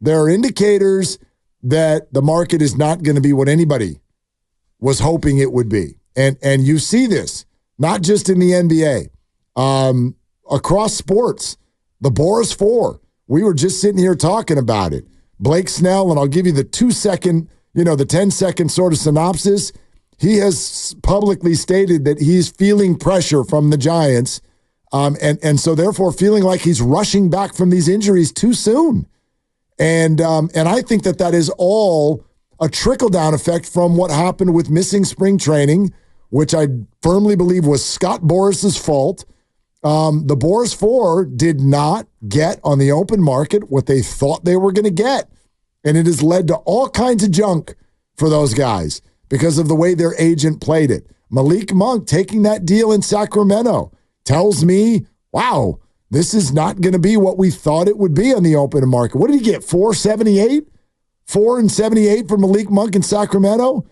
there are indicators that the market is not going to be what anybody was hoping it would be. And you see this, not just in the NBA, across sports. The Boris 4, we were just sitting here talking about it. Blake Snell, and I'll give you the 2-second, the 10-second sort of synopsis. He has publicly stated that he's feeling pressure from the Giants, and so therefore feeling like he's rushing back from these injuries too soon. And I think that is all a trickle-down effect from what happened with missing spring training, which I firmly believe was Scott Boris's fault. The Boris 4 did not get on the open market what they thought they were going to get. And it has led to all kinds of junk for those guys because of the way their agent played it. Malik Monk taking that deal in Sacramento tells me, wow, this is not going to be what we thought it would be on the open market. What did he get, 478? 478 for Malik Monk in Sacramento?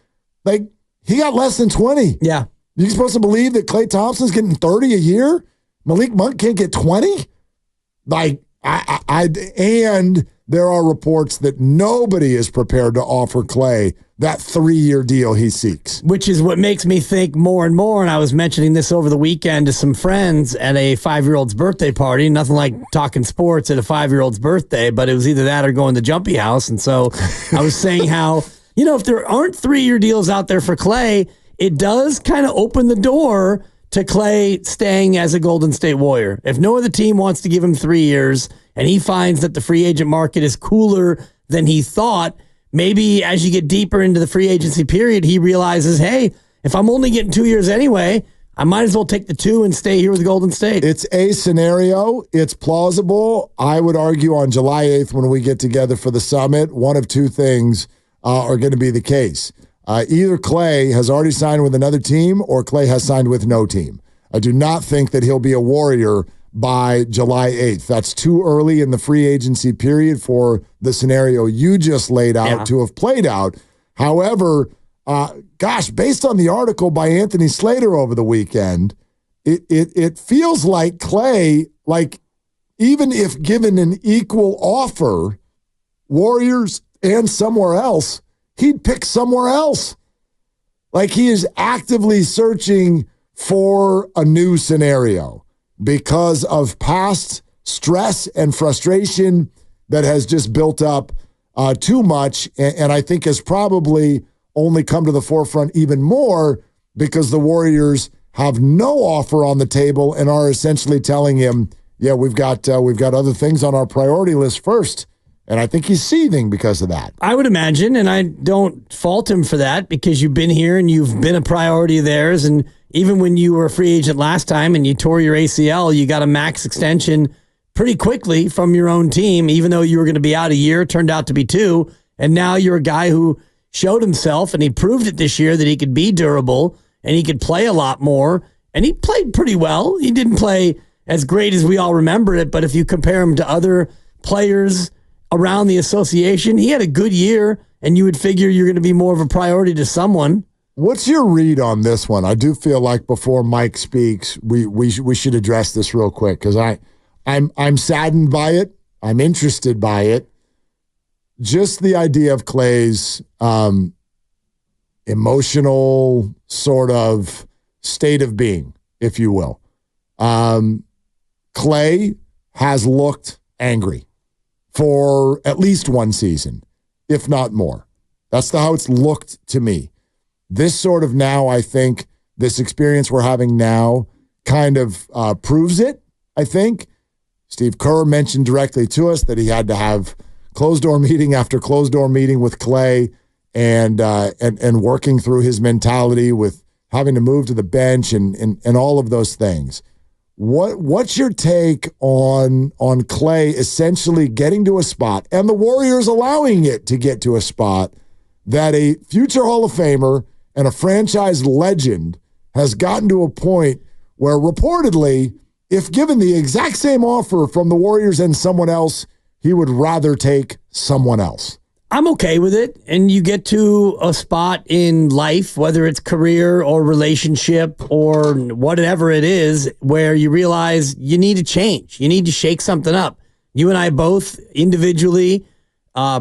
Like, he got less than 20. Yeah. You supposed to believe that Klay Thompson's getting 30 a year? Malik Monk can't get 20? Like, and there are reports that nobody is prepared to offer Klay that 3-year deal he seeks. Which is what makes me think more and more, and I was mentioning this over the weekend to some friends at a 5-year-old's birthday party. Nothing like talking sports at a 5-year-old's birthday, but it was either that or going to Jumpy House. And so I was saying how, if there aren't 3-year deals out there for Klay, it does kind of open the door to Klay staying as a Golden State Warrior. If no other team wants to give him 3 years and he finds that the free agent market is cooler than he thought, maybe as you get deeper into the free agency period, he realizes, hey, if I'm only getting 2 years anyway, I might as well take the 2 and stay here with Golden State. It's a scenario. It's plausible. I would argue on July 8th when we get together for the summit, one of two things are going to be the case. Either Klay has already signed with another team or Klay has signed with no team. I do not think that he'll be a Warrior by July 8th. That's too early in the free agency period for the scenario you just laid out to have played out. However, based on the article by Anthony Slater over the weekend, it feels like Klay, like even if given an equal offer, Warriors and somewhere else, he'd pick somewhere else. Like he is actively searching for a new scenario because of past stress and frustration that has just built up too much, and I think has probably only come to the forefront even more because the Warriors have no offer on the table and are essentially telling him, yeah, we've got other things on our priority list first. And I think he's seething because of that. I would imagine, and I don't fault him for that because you've been here and you've been a priority of theirs. And even when you were a free agent last time and you tore your ACL, you got a max extension pretty quickly from your own team, even though you were going to be out a year, turned out to be 2. And now you're a guy who showed himself, and he proved it this year that he could be durable and he could play a lot more. And he played pretty well. He didn't play as great as we all remember it, but if you compare him to other players around the association, he had a good year, and you would figure you're going to be more of a priority to someone. What's your read on this one? I do feel like before Mike speaks, we should address this real quick because I'm saddened by it. I'm interested by it. Just the idea of Klay's emotional sort of state of being, if you will. Klay has looked angry for at least one season, if not more. That's how it's looked to me. This sort of now, I think, this experience we're having now kind of proves it, I think. Steve Kerr mentioned directly to us that he had to have closed-door meeting after closed-door meeting with Klay and working through his mentality with having to move to the bench and all of those things. What's your take on Klay essentially getting to a spot and the Warriors allowing it to get to a spot that a future Hall of Famer and a franchise legend has gotten to a point where reportedly, if given the exact same offer from the Warriors and someone else, he would rather take someone else? I'm okay with it. And you get to a spot in life, whether it's career or relationship or whatever it is, where you realize you need to change. You need to shake something up. You and I both individually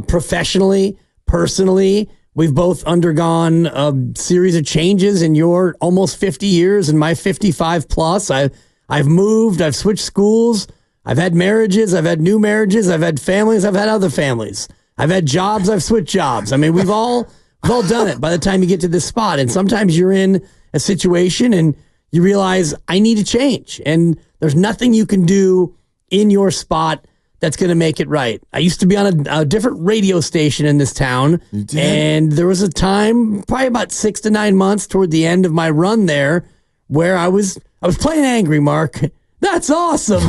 professionally, personally. We've both undergone a series of changes in your almost 50 years and my 55 plus. I've moved, I've switched schools, I've had marriages, I've had new marriages, I've had families, I've had other families. I've had jobs, I've switched jobs. I mean, we've all done it by the time you get to this spot. And sometimes you're in a situation and you realize I need to change. And there's nothing you can do in your spot that's going to make it right. I used to be on a different radio station in this town, and there was a time, probably about 6 to 9 months toward the end of my run there, where I was playing angry, Mark. That's awesome.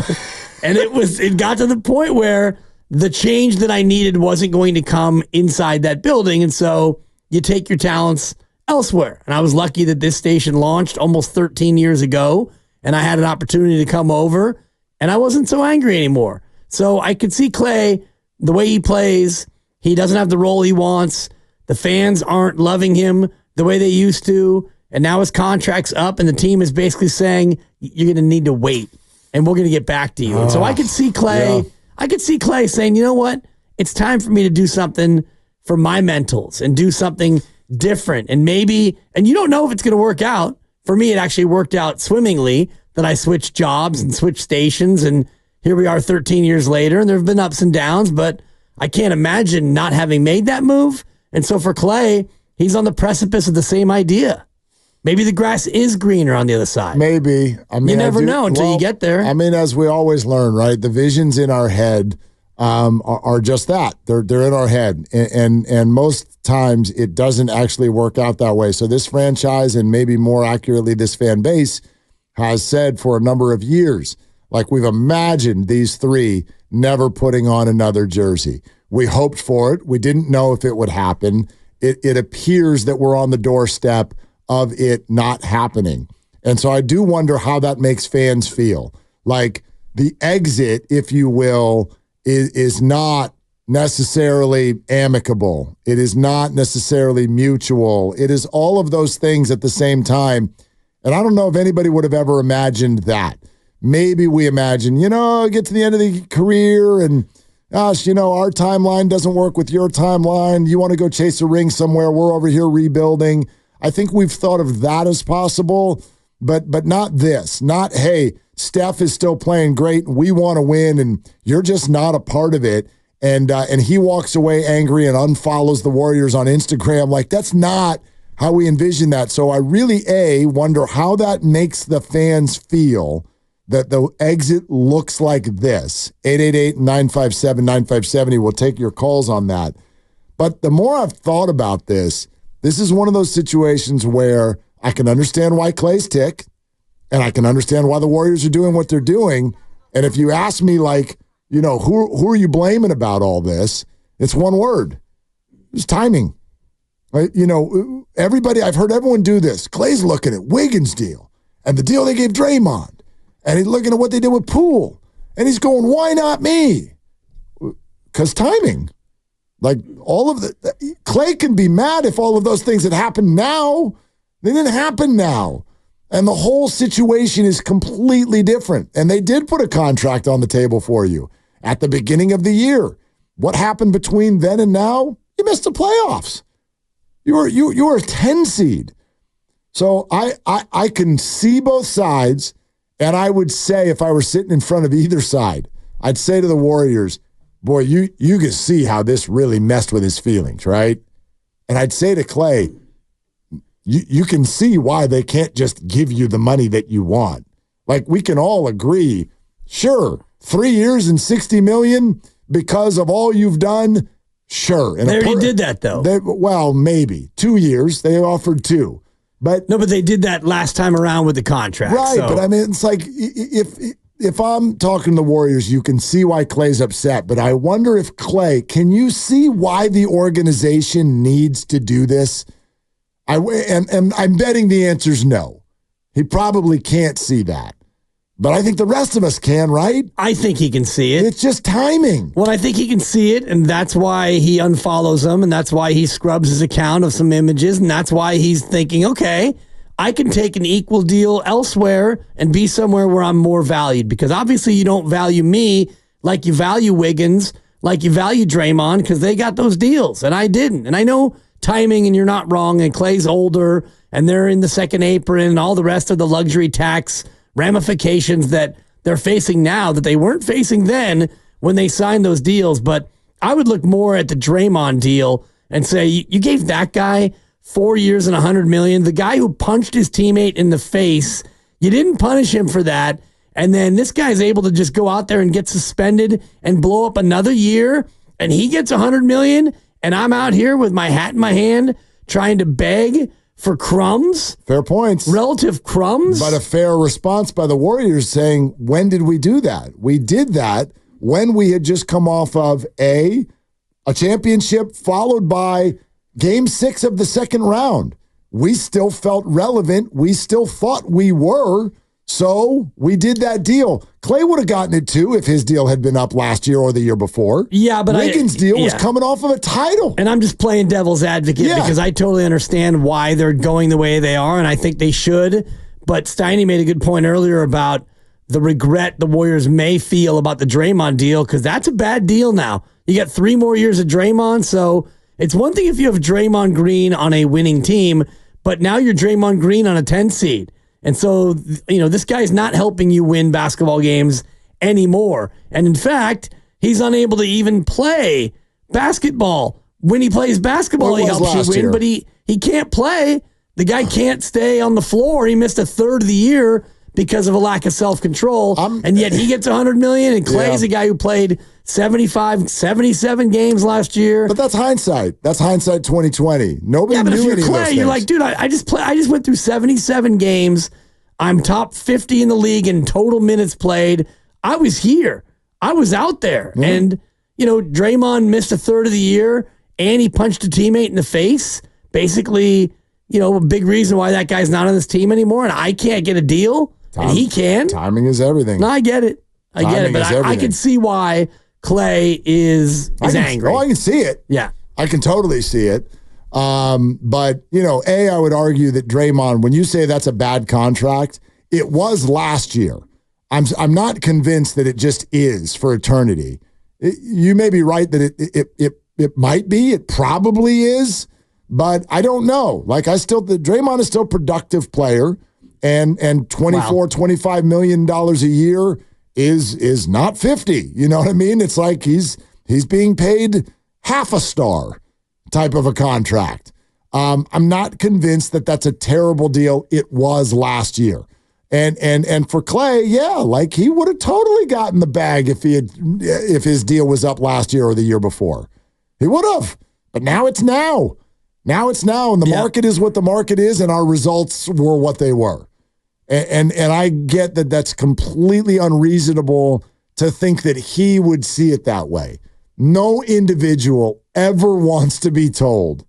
And it got to the point where the change that I needed wasn't going to come inside that building, and so you take your talents elsewhere. And I was lucky that this station launched almost 13 years ago, and I had an opportunity to come over, and I wasn't so angry anymore. So I could see Klay, the way he plays, he doesn't have the role he wants. The fans aren't loving him the way they used to. And now his contract's up and the team is basically saying, you're going to need to wait and we're going to get back to you. And so I could see Klay, saying, you know what? It's time for me to do something for my mentals and do something different. And maybe, and you don't know if it's going to work out. For me, it actually worked out swimmingly that I switched jobs and switched stations, and here we are 13 years later, and there have been ups and downs, but I can't imagine not having made that move. And so for Klay, he's on the precipice of the same idea. Maybe the grass is greener on the other side. Maybe. I mean, you never know until you get there. I mean, as we always learn, right? The visions in our head are just that. They're in our head. And most times it doesn't actually work out that way. So this franchise, and maybe more accurately, this fan base, has said for a number of years, like we've imagined these three never putting on another jersey. We hoped for it. We didn't know if it would happen. It appears that we're on the doorstep of it not happening. And so I do wonder how that makes fans feel. Like the exit, if you will, is not necessarily amicable. It is not necessarily mutual. It is all of those things at the same time. And I don't know if anybody would have ever imagined that. Maybe we imagine, get to the end of the career and, gosh, our timeline doesn't work with your timeline. You want to go chase a ring somewhere. We're over here rebuilding. I think we've thought of that as possible, but not this. Not, hey, Steph is still playing great and we want to win and you're just not a part of it. And he walks away angry and unfollows the Warriors on Instagram. Like, that's not how we envision that. So I really, wonder how that makes the fans feel that the exit looks like this. 888-957-9570. We'll take your calls on that. But the more I've thought about this is one of those situations where I can understand why Klay's ticked, and I can understand why the Warriors are doing what they're doing. And if you ask me, like, who are you blaming about all this? It's one word. It's timing. Right? Everybody, I've heard everyone do this. Klay's looking at Wiggins' deal and the deal they gave Draymond. And he's looking at what they did with Poole. And he's going, why not me? Because timing. Like, all of Klay can be mad if all of those things had happened now. They didn't happen now. And the whole situation is completely different. And they did put a contract on the table for you at the beginning of the year. What happened between then and now? You missed the playoffs. You were a 10 seed. So I can see both sides. And I would say, if I were sitting in front of either side, I'd say to the Warriors, boy, you can see how this really messed with his feelings, right? And I'd say to Klay, you can see why they can't just give you the money that you want. Like, we can all agree, sure, 3 years and $60 million because of all you've done, sure. And they already did that, though. Well, maybe. 2 years. They offered 2. But they did that last time around with the contract. Right, so. But I mean, it's like, if I'm talking to the Warriors, you can see why Klay's upset. But I wonder if Klay, can you see why the organization needs to do this? And I'm betting the answer's no. He probably can't see that. But I think the rest of us can, right? I think he can see it. It's just timing. Well, I think he can see it, and that's why he unfollows them, and that's why he scrubs his account of some images, and that's why he's thinking, okay, I can take an equal deal elsewhere and be somewhere where I'm more valued, because obviously you don't value me like you value Wiggins like you value Draymond because they got those deals and I didn't. And I know timing and you're not wrong, and Klay's older and they're in the second apron and all the rest of the luxury tax ramifications that they're facing now that they weren't facing then when they signed those deals. But I would look more at the Draymond deal and say you gave that guy 4 years and $100 million. The guy who punched his teammate in the face, you didn't punish him for that. And then this guy's able to just go out there and get suspended and blow up another year, and he gets $100 million, and I'm out here with my hat in my hand trying to beg for crumbs. Fair points. Relative crumbs. But a fair response by the Warriors saying, when did we do that? We did that when we had just come off of a championship followed by Game 6 of the second round. We still felt relevant. We still thought we were. So we did that deal. Klay would have gotten it too if his deal had been up last year or the year before. Yeah, but Wiggins' deal was coming off of a title. And I'm just playing devil's advocate because I totally understand why they're going the way they are, and I think they should. But Steiny made a good point earlier about the regret the Warriors may feel about the Draymond deal, because that's a bad deal now. You got 3 more years of Draymond, so it's one thing if you have Draymond Green on a winning team, but now you're Draymond Green on a 10 seed. And so, this guy's not helping you win basketball games anymore. And in fact, he's unable to even play basketball. When he plays basketball, he helps you win, but he can't play. The guy can't stay on the floor. He missed a third of the year because of a lack of self-control. And yet he gets $100 million, and Klay's a guy who played 77 games last year. But that's hindsight. That's hindsight 2020. Nobody but knew if you're any of those Klay, things. you're like, dude, I just went through 77 games. I'm top 50 in the league in total minutes played. I was here. I was out there. Mm-hmm. And, Draymond missed a third of the year, and he punched a teammate in the face. Basically, a big reason why that guy's not on this team anymore, and I can't get a deal, and he can. Timing is everything. No, I get it. But I can see why Klay is angry. Oh, I can see it. Yeah. I can totally see it. But, I would argue that Draymond, when you say that's a bad contract, it was last year. I'm not convinced that it just is for eternity. You may be right that it might be. It probably is. But I don't know. Draymond is still a productive player, and $25 million a year is not 50. You know what I mean? It's like he's being paid half a star type of a contract. I'm not convinced that that's a terrible deal. It was last year. And for Klay, he would have totally gotten the bag if his deal was up last year or the year before. He would have. But now it's now. Now it's now, and the market is what the market is, and our results were what they were. And I get that that's completely unreasonable to think that he would see it that way. No individual ever wants to be told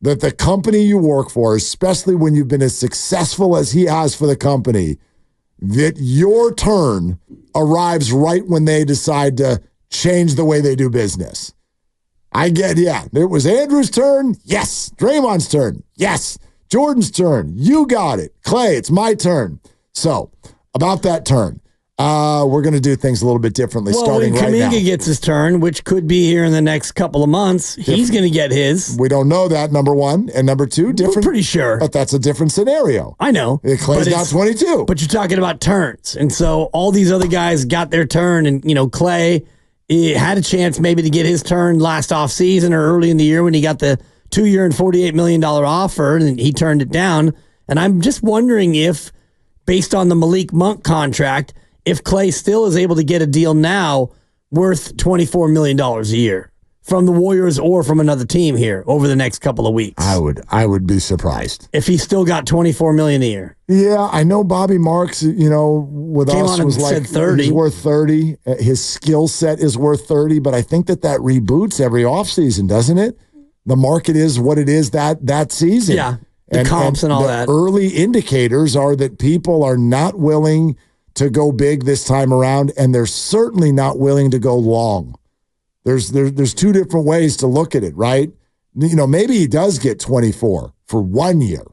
that the company you work for, especially when you've been as successful as he has for the company, that your turn arrives right when they decide to change the way they do business. I get, it was Andrew's turn. Yes. Draymond's turn. Yes. Jordan's turn. You got it. Klay, it's my turn. So, about that turn, we're going to do things a little bit differently starting right now. When Kuminga gets his turn, which could be here in the next couple of months, he's going to get his. We don't know that, number one. And number two, different. We're pretty sure. But that's a different scenario. I know. Klay's not 22. But you're talking about turns. And so all these other guys got their turn, and, Klay had a chance maybe to get his turn last offseason or early in the year when he got the 2-year and $48 million offer, and he turned it down. And I'm just wondering if, based on the Malik Monk contract, if Klay still is able to get a deal now worth $24 million a year from the Warriors or from another team here over the next couple of weeks. I would be surprised if he still got $24 million a year. Yeah, I know Bobby Marks, with Came us on was and like said 30. He's worth 30. His skill set is worth 30, but I think that reboots every offseason, doesn't it? The market is what it is that season. Yeah, the comps and all that. Early indicators are that people are not willing to go big this time around, and they're certainly not willing to go long. There's two different ways to look at it, right? Maybe he does get 24 for 1 year,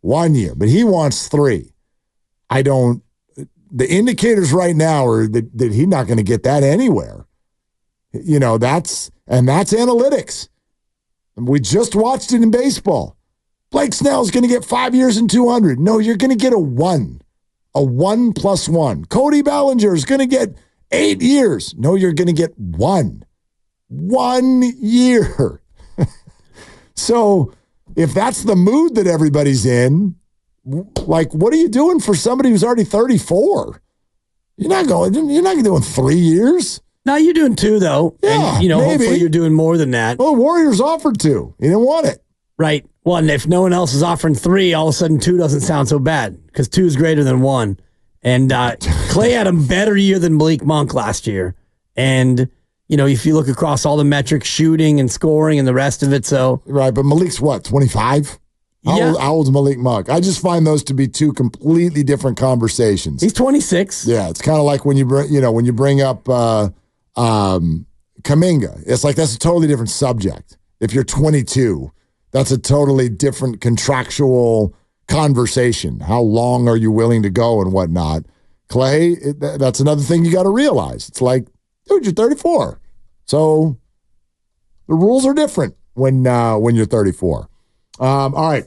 but he wants 3. The indicators right now are that he's not going to get that anywhere. That's analytics. And we just watched it in baseball. Blake Snell's going to get 5 years and 200. No, you're going to get a 1. A 1 plus 1. Cody Bellinger is going to get 8 years. No, you're going to get 1. 1 year. So if that's the mood that everybody's in, like, what are you doing for somebody who's already 34? You're not doing 3 years. No, you're doing 2, though. Yeah, and, maybe. Hopefully you're doing more than that. Well, the Warriors offered 2. He didn't want it. Right. Well, and if no one else is offering 3, all of a sudden 2 doesn't sound so bad because 2 is greater than 1. And Klay had a better year than Malik Monk last year. And, if you look across all the metrics, shooting and scoring and the rest of it, so. Right, but Malik's what, 25? How old's Malik Monk? I just find those to be 2 completely different conversations. He's 26. Yeah, it's kind of like when you bring up Kuminga. It's like that's a totally different subject. If you're 22, that's a totally different contractual conversation. How long are you willing to go and whatnot? Klay, that's another thing you got to realize. It's like, dude, you're 34. So the rules are different when you're 34. All right.